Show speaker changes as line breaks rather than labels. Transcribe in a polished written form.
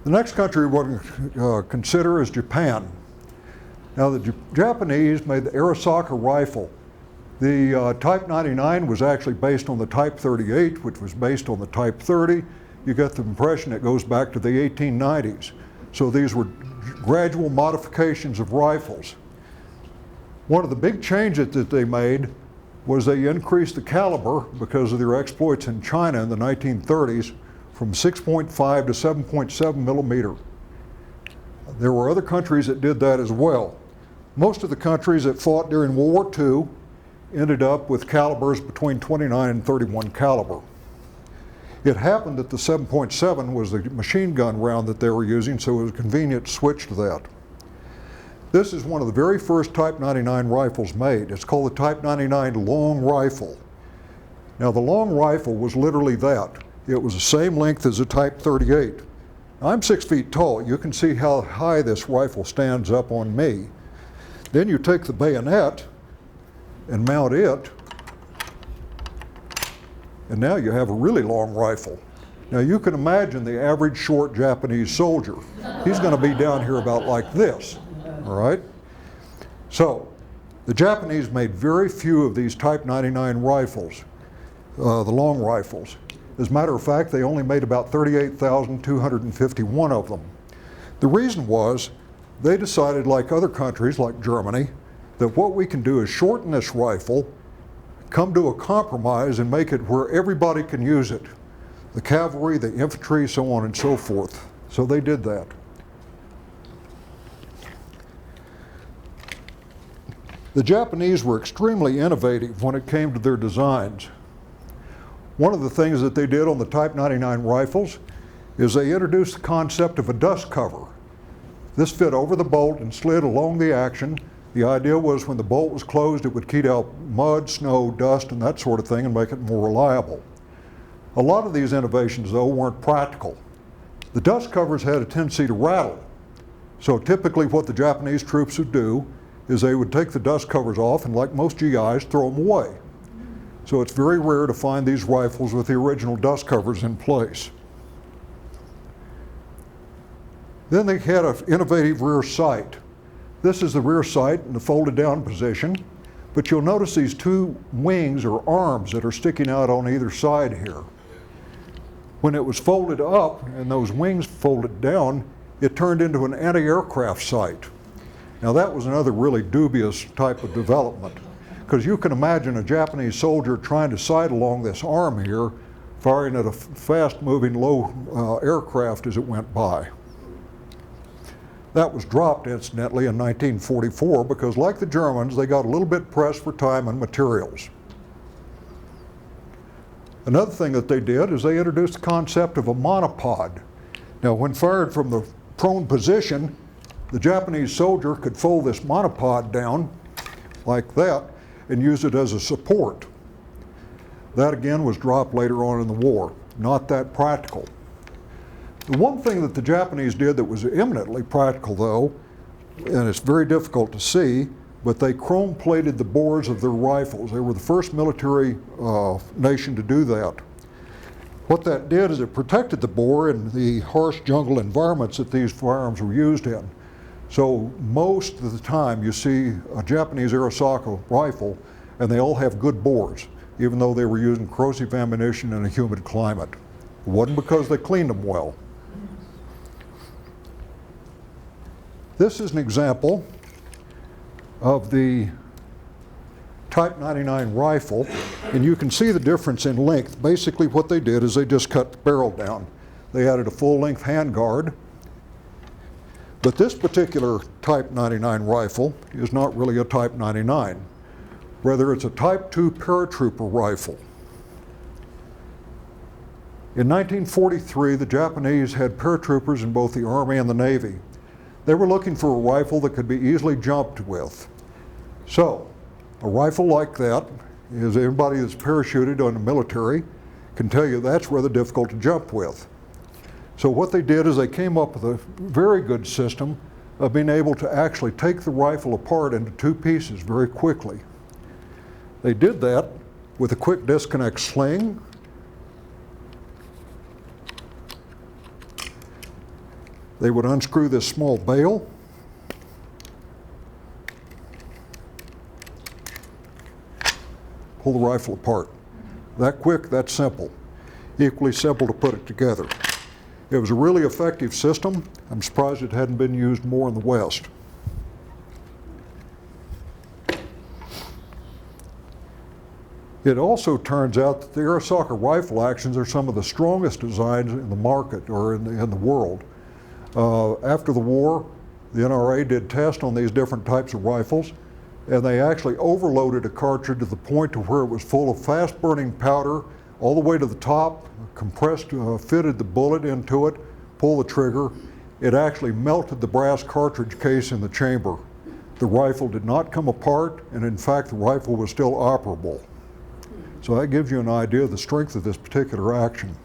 The next country we're going to consider is Japan. Now the Japanese made the Arisaka rifle. The Type 99 was actually based on the Type 38, which was based on the Type 30. You get the impression it goes back to the 1890s. So these were gradual modifications of rifles. One of the big changes that they made was they increased the caliber because of their exploits in China in the 1930s from 6.5 to 7.7 millimeter. There were other countries that did that as well. Most of the countries that fought during World War II ended up with calibers between 29 and 31 caliber. It happened that the 7.7 was the machine gun round that they were using, so it was convenient to switch to that. This is one of the very first Type 99 rifles made. It's called the Type 99 long rifle. Now the long rifle was literally that. It was the same length as a Type 38. I'm 6 feet tall. You can see how high this rifle stands up on me. Then you take the bayonet and mount it, and now you have a really long rifle. Now you can imagine the average short Japanese soldier. He's going to be down here about like this, all right? So the Japanese made very few of these Type 99 rifles, the long rifles. As a matter of fact, they only made about 38,251 of them. The reason was they decided, like other countries like Germany, that what we can do is shorten this rifle, come to a compromise and make it where everybody can use it. The cavalry, the infantry, so on and so forth. So they did that. The Japanese were extremely innovative when it came to their designs. One of the things that they did on the Type 99 rifles is they introduced the concept of a dust cover. This fit over the bolt and slid along the action. The idea was when the bolt was closed, it would keep out mud, snow, dust, and that sort of thing and make it more reliable. A lot of these innovations, though, weren't practical. The dust covers had a tendency to rattle. So typically what the Japanese troops would do is they would take the dust covers off and, like most GIs, throw them away. So it's very rare to find these rifles with the original dust covers in place. Then they had an innovative rear sight. This is the rear sight in the folded down position, but you'll notice these two wings or arms that are sticking out on either side here. When it was folded up and those wings folded down, it turned into an anti-aircraft sight. Now that was another really dubious type of development, because you can imagine a Japanese soldier trying to sight along this arm here, firing at a fast-moving low aircraft as it went by. That was dropped, incidentally, in 1944 because, like the Germans, they got a little bit pressed for time and materials. Another thing that they did is they introduced the concept of a monopod. Now, when fired from the prone position, the Japanese soldier could fold this monopod down like that and use it as a support. That, again, was dropped later on in the war. Not that practical. The one thing that the Japanese did that was eminently practical, though, and it's very difficult to see, but they chrome-plated the bores of their rifles. They were the first military nation to do that. What that did is it protected the bore in the harsh jungle environments that these firearms were used in. So most of the time you see a Japanese Arisaka rifle and they all have good bores, even though they were using corrosive ammunition in a humid climate. It wasn't because they cleaned them well. This is an example of the Type 99 rifle, and you can see the difference in length. Basically what they did is they just cut the barrel down. They added a full-length handguard, but this particular Type 99 rifle is not really a Type 99. Rather, it's a Type 2 paratrooper rifle. In 1943, the Japanese had paratroopers in both the Army and the Navy. They were looking for a rifle that could be easily jumped with. So, a rifle like that, is everybody that's parachuted on the military can tell you that's rather difficult to jump with. So what they did is they came up with a very good system of being able to actually take the rifle apart into two pieces very quickly. They did that with a quick disconnect sling, They would unscrew this small bail. Pull the rifle apart. That quick, that simple. Equally simple to put it together. It was a really effective system. I'm surprised it hadn't been used more in the West. It also turns out that the Airsocket rifle actions are some of the strongest designs in the market or in the world. After the war, the NRA did tests on these different types of rifles, and they actually overloaded a cartridge to the point to where it was full of fast-burning powder all the way to the top, compressed, fitted the bullet into it, pull the trigger. It actually melted the brass cartridge case in the chamber. The rifle did not come apart, and in fact, the rifle was still operable. So that gives you an idea of the strength of this particular action.